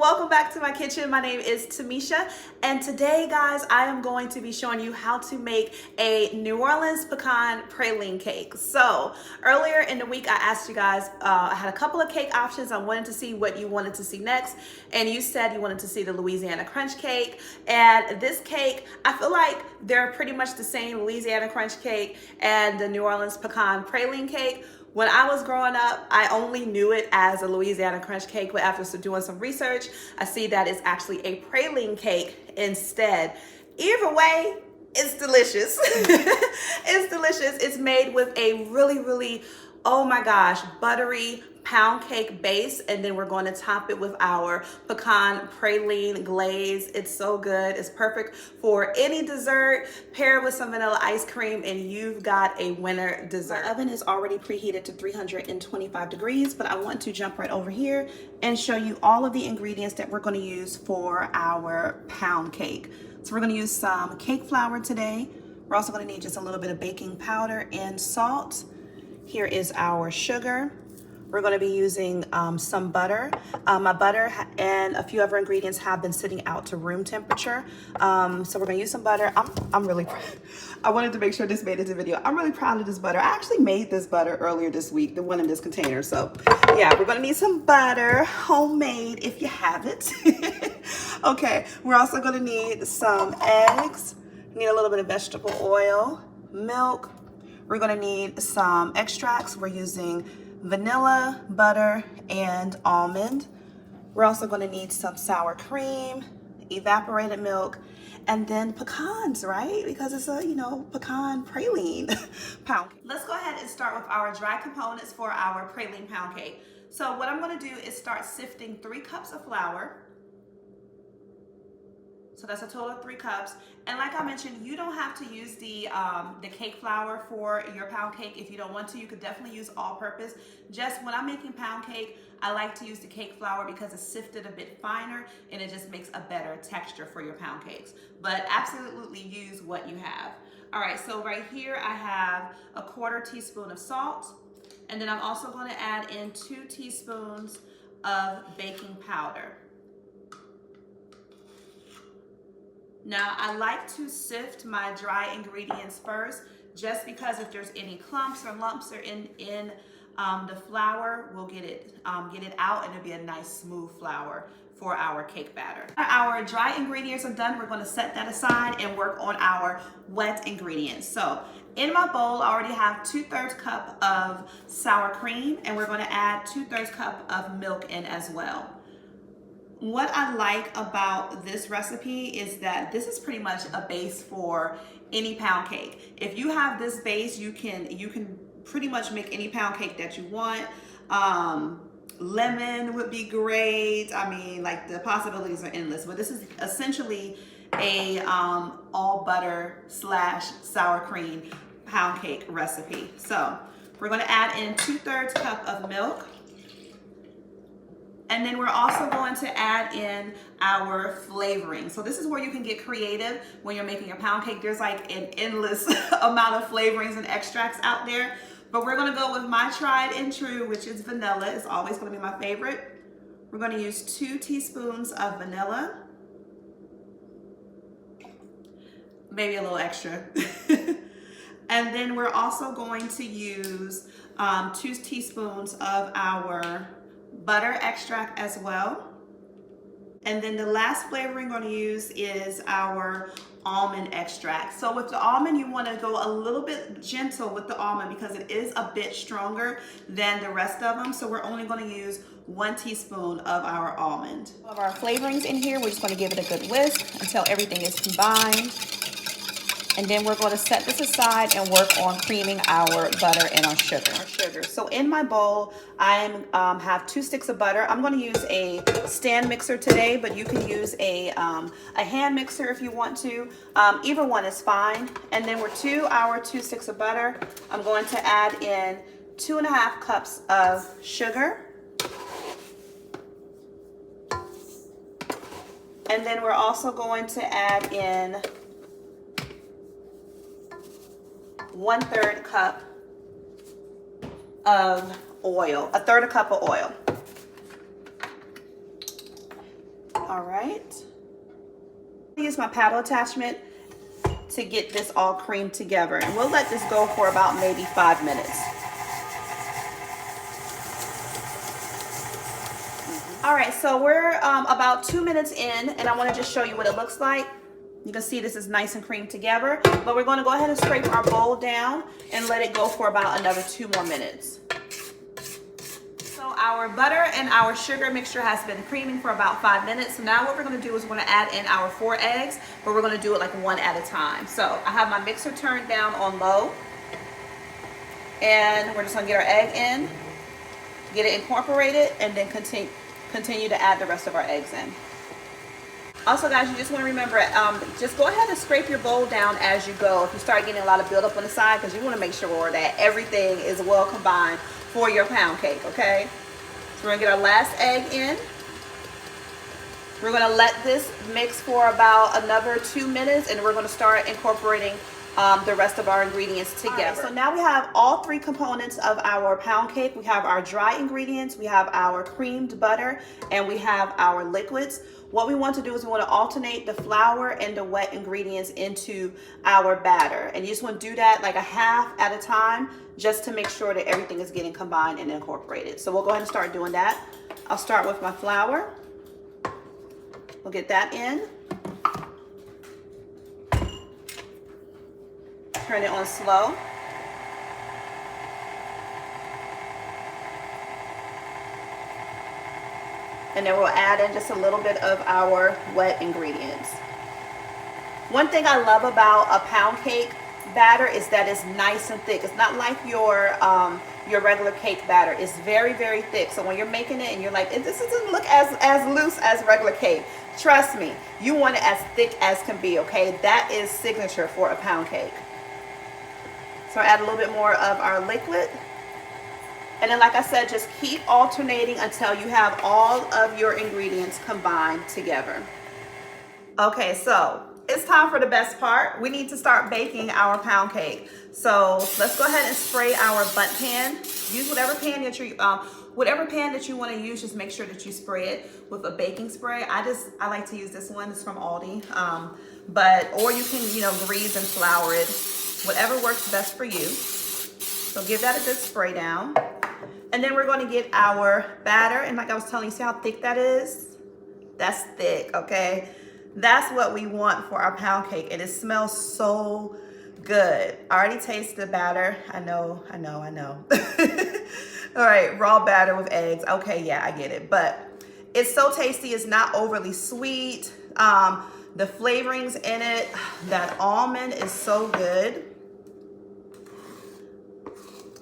welcome back to my kitchen. My name is Tamisha, and today, guys, I am going to be showing you how to make a New Orleans pecan praline cake. So earlier in the week, I asked you guys, I had a couple of cake options. I wanted to see what you wanted to see next, and you said you wanted to see the Louisiana crunch cake. And this cake, I feel like they're pretty much the same, Louisiana crunch cake and the New Orleans pecan praline cake. When I was growing up, I only knew it as a Louisiana crunch cake, but after doing some research, I see that it's actually a praline cake instead. Either way, it's delicious. It's delicious. It's made with a really, oh my gosh, buttery pound cake base, and then we're going to top it with our pecan praline glaze. It's so good. It's perfect for any dessert. Pair it with some vanilla ice cream and you've got a winner dessert. My oven is already preheated to 325 degrees, but I want to jump right over here and show you all of the ingredients that we're going to use for our pound cake. So we're going to use some cake flour today. We're also going to need just a little bit of baking powder and salt. Here is our sugar. We're going to be using some butter. My butter and a few other ingredients have been sitting out to room temperature. So we're going to use some butter. I'm really proud. I wanted to make sure this made it to video. I'm really proud of this butter. I actually made this butter earlier this week, the one in this container. So yeah, we're going to need some butter, homemade if you have it. Okay, we're also going to need some eggs. Need a little bit of vegetable oil, milk. We're going to need some extracts. We're using vanilla, butter, and almond. We're also going to need some sour cream, evaporated milk, and then pecans, right? Because it's a, pecan praline pound cake. Let's go ahead and start with our dry components for our praline pound cake. So what I'm going to do is start sifting 3 cups of flour. So that's a total of 3 cups. And like I mentioned, you don't have to use the cake flour for your pound cake. If you don't want to, you could definitely use all-purpose. Just when I'm making pound cake, I like to use the cake flour because it's sifted a bit finer and it just makes a better texture for your pound cakes. But absolutely use what you have. All right, so right here I have a 1/4 teaspoon of salt. And then I'm also going to add in 2 teaspoons of baking powder. Now, I like to sift my dry ingredients first, just because if there's any clumps or lumps in the flour, we'll get it out, and it'll be a nice smooth flour for our cake batter. Our dry ingredients are done. We're going to set that aside and work on our wet ingredients. So in my bowl, I already have 2/3 cup of sour cream, and we're going to add 2/3 cup of milk in as well. What I like about this recipe is that this is pretty much a base for any pound cake. If you have this base, you can pretty much make any pound cake that you want. Lemon would be great. I mean, like, the possibilities are endless, but this is essentially a all butter / sour cream pound cake recipe. So we're going to add in 2/3 cup of milk. And then we're also going to add in our flavoring. So this is where you can get creative when you're making your pound cake. There's like an endless amount of flavorings and extracts out there. But we're gonna go with my tried and true, which is vanilla. It's always gonna be my favorite. We're gonna use 2 teaspoons of vanilla. Maybe a little extra. And then we're also going to use 2 teaspoons of our butter extract as well. And then the last flavoring we're going to use is our almond extract. So with the almond, you want to go a little bit gentle with the almond because it is a bit stronger than the rest of them. So we're only going to use 1 teaspoon of our almond. Of our flavorings in here, we're just going to give it a good whisk until everything is combined. And then we're going to set this aside and work on creaming our butter and our sugar. So in my bowl, I have 2 sticks of butter. I'm going to use a stand mixer today, but you can use a hand mixer if you want to. Either one is fine. And then to our 2 sticks of butter, I'm going to add in 2½ cups of sugar. And then we're also going to add in 1/3 cup of oil, 1/3 cup of oil. All right. I use my paddle attachment to get this all creamed together, and we'll let this go for about maybe 5 minutes. All right, so we're about 2 minutes in, and I want to just show you what it looks like. You can see this is nice and creamed together, but we're going to go ahead and scrape our bowl down and let it go for about another 2 more minutes. So our butter and our sugar mixture has been creaming for about 5 minutes. So now what we're going to do is we're going to add in our 4 eggs, but we're going to do it like one at a time. So I have my mixer turned down on low, and we're just going to get our egg in, get it incorporated, and then continue to add the rest of our eggs in. Also, guys, you just want to remember, just go ahead and scrape your bowl down as you go if you start getting a lot of buildup on the side, because you want to make sure that everything is well combined for your pound cake, okay? So we're going to get our last egg in. We're going to let this mix for about another 2 minutes, and we're going to start incorporating the rest of our ingredients together. Right, so now we have all 3 components of our pound cake. We have our dry ingredients, we have our creamed butter, and we have our liquids. What we want to do is we want to alternate the flour and the wet ingredients into our batter. And you just want to do that like a half at a time, just to make sure that everything is getting combined and incorporated. So we'll go ahead and start doing that. I'll start with my flour. We'll get that in. Turn it on slow. And then we'll add in just a little bit of our wet ingredients. One thing I love about a pound cake batter is that it's nice and thick. It's not like your regular cake batter. It's very, very thick. So when you're making it and you're like, this doesn't look as loose as regular cake, trust me, you want it as thick as can be, okay? That is signature for a pound cake. So add a little bit more of our liquid. And then, like I said, just keep alternating until you have all of your ingredients combined together. Okay, so it's time for the best part. We need to start baking our pound cake. So let's go ahead and spray our Bundt pan. Use whatever pan that you want to use. Just make sure that you spray it with a baking spray. I like to use this one. It's from Aldi. Or you can grease and flour it. Whatever works best for you. So give that a good spray down. And then we're going to get our batter. And like I was telling you, see how thick that is? That's thick, okay? That's what we want for our pound cake. And it smells so good. I already tasted the batter. I know. All right, raw batter with eggs. Okay, yeah, I get it. But it's so tasty. It's not overly sweet. The flavorings in it, that almond is so good.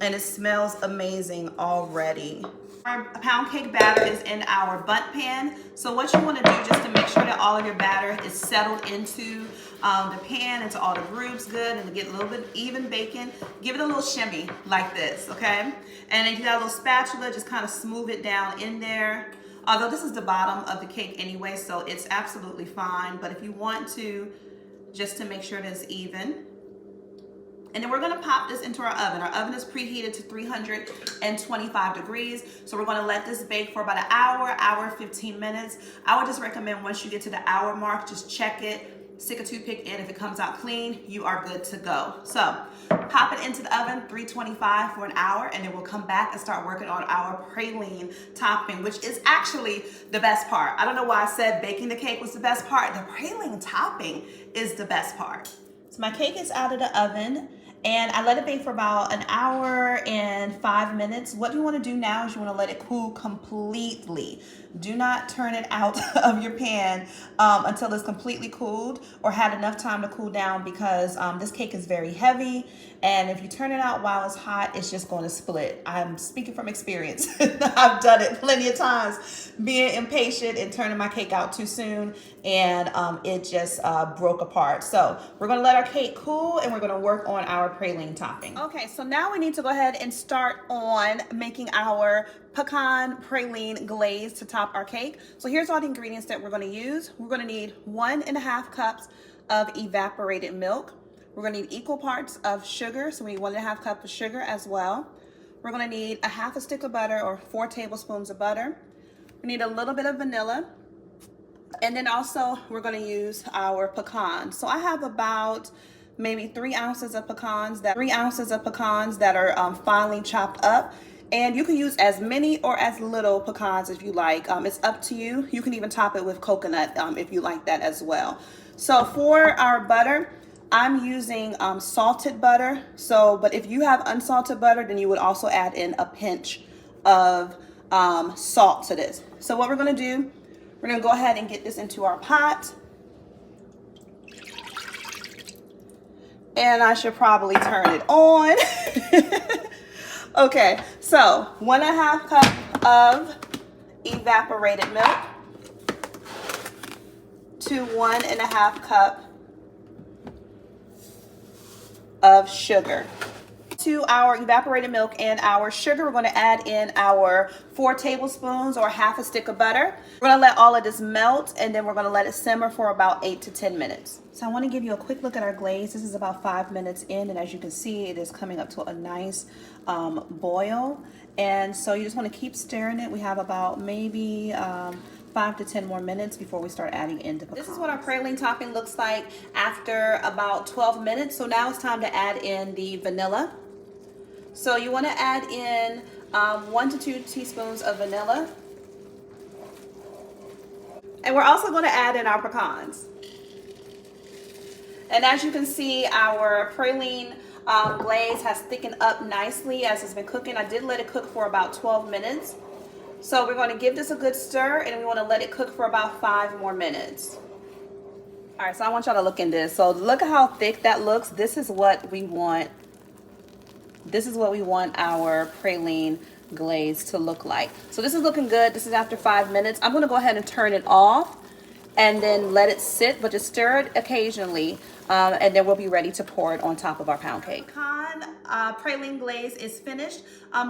And it smells amazing already. Our pound cake batter is in our Bundt pan. So what you want to do, just to make sure that all of your batter is settled into the pan, into all the grooves good, and to get a little bit even baking, give it a little shimmy like this, okay? And then you got a little spatula, just kind of smooth it down in there. Although this is the bottom of the cake anyway, so it's absolutely fine. But if you want to, just to make sure that it's even. And then we're gonna pop this into our oven. Our oven is preheated to 325 degrees. So we're gonna let this bake for about an hour, 15 minutes. I would just recommend once you get to the hour mark, just check it, stick a toothpick in. If it comes out clean, you are good to go. So pop it into the oven, 325 for an hour, and then we'll come back and start working on our praline topping, which is actually the best part. I don't know why I said baking the cake was the best part. The praline topping is the best part. So my cake is out of the oven. And I let it bake for about an hour and 5 minutes. What you want to do now is you want to let it cool completely. Do not turn it out of your pan until it's completely cooled or had enough time to cool down, because this cake is very heavy. And if you turn it out while it's hot, it's just going to split. I'm speaking from experience. I've done it plenty of times, being impatient and turning my cake out too soon, and it just broke apart. So we're going to let our cake cool, and we're going to work on our praline topping. Okay, so now we need to go ahead and start on making our pecan praline glaze to top our cake. So here's all the ingredients that we're going to use. We're going to need 1.5 cups of evaporated milk. We're going to need equal parts of sugar, so we need 1.5 cups of sugar as well. We're going to need 1/2 stick of butter, or 4 tablespoons of butter. We need a little bit of vanilla. And then also we're going to use our pecans. So I have about maybe 3 ounces of pecans that are finely chopped up. And you can use as many or as little pecans if you like. It's up to you. You can even top it with coconut if you like that as well. So for our butter, I'm using salted butter. So, but if you have unsalted butter, then you would also add in a pinch of salt to this. So what we're going to do, we're going to go ahead and get this into our pot. And I should probably turn it on. Okay, so 1.5 cup of evaporated milk to 1.5 cup of sugar. To our evaporated milk and our sugar, we're going to add in our 4 tablespoons or half a stick of butter. We're going to let all of this melt, and then we're going to let it simmer for about 8 to 10 minutes. So I want to give you a quick look at our glaze. This is about 5 minutes in, and as you can see, it is coming up to a nice boil. And so you just want to keep stirring it. We have about maybe 5 to 10 more minutes before we start adding in the pecans. This is what our praline topping looks like after about 12 minutes. So now it's time to add in the vanilla. So you want to add in 1 to 2 teaspoons of vanilla. And we're also going to add in our pecans. And as you can see, our praline glaze has thickened up nicely as it's been cooking. I did let it cook for about 12 minutes. So we're going to give this a good stir, and we want to let it cook for about 5 more minutes. All right, so I want y'all to look in this. So look at how thick that looks. This is what we want. This is what we want our praline glaze to look like. So this is looking good. This is after 5 minutes. I'm going to go ahead and turn it off and then let it sit, but just stir it occasionally, and then we'll be ready to pour it on top of our pound cake. Pecan praline glaze is finished.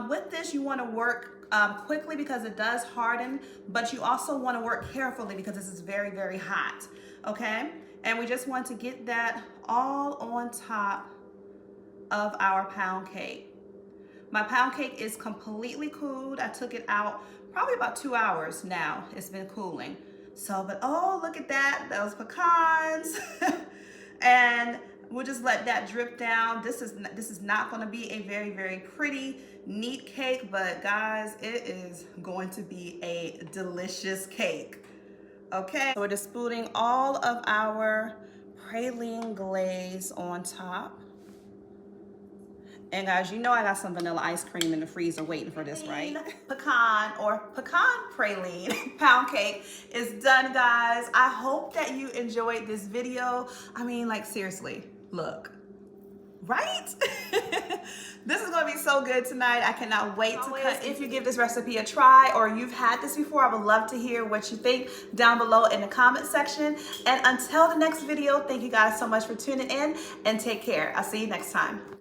With this, you want to work quickly because it does harden, but you also want to work carefully because this is very, very hot. Okay, and we just want to get that all on top of our pound cake. My pound cake is completely cooled. I took it out probably about 2 hours now. It's been cooling. So, but oh, look at that, those pecans. And we'll just let that drip down. This is not going to be a very, very pretty, neat cake, but guys, it is going to be a delicious cake. Okay, so we're just spooning all of our praline glaze on top. And guys, you know I got some vanilla ice cream in the freezer waiting for this, right? Pecan or pecan praline pound cake is done, guys. I hope that you enjoyed this video. I mean, like, seriously, look, right? This is gonna be so good tonight. I cannot wait to cut. If you give this recipe a try or you've had this before, I would love to hear what you think down below in the comment section. And until the next video, thank you guys so much for tuning in, and take care. I'll see you next time.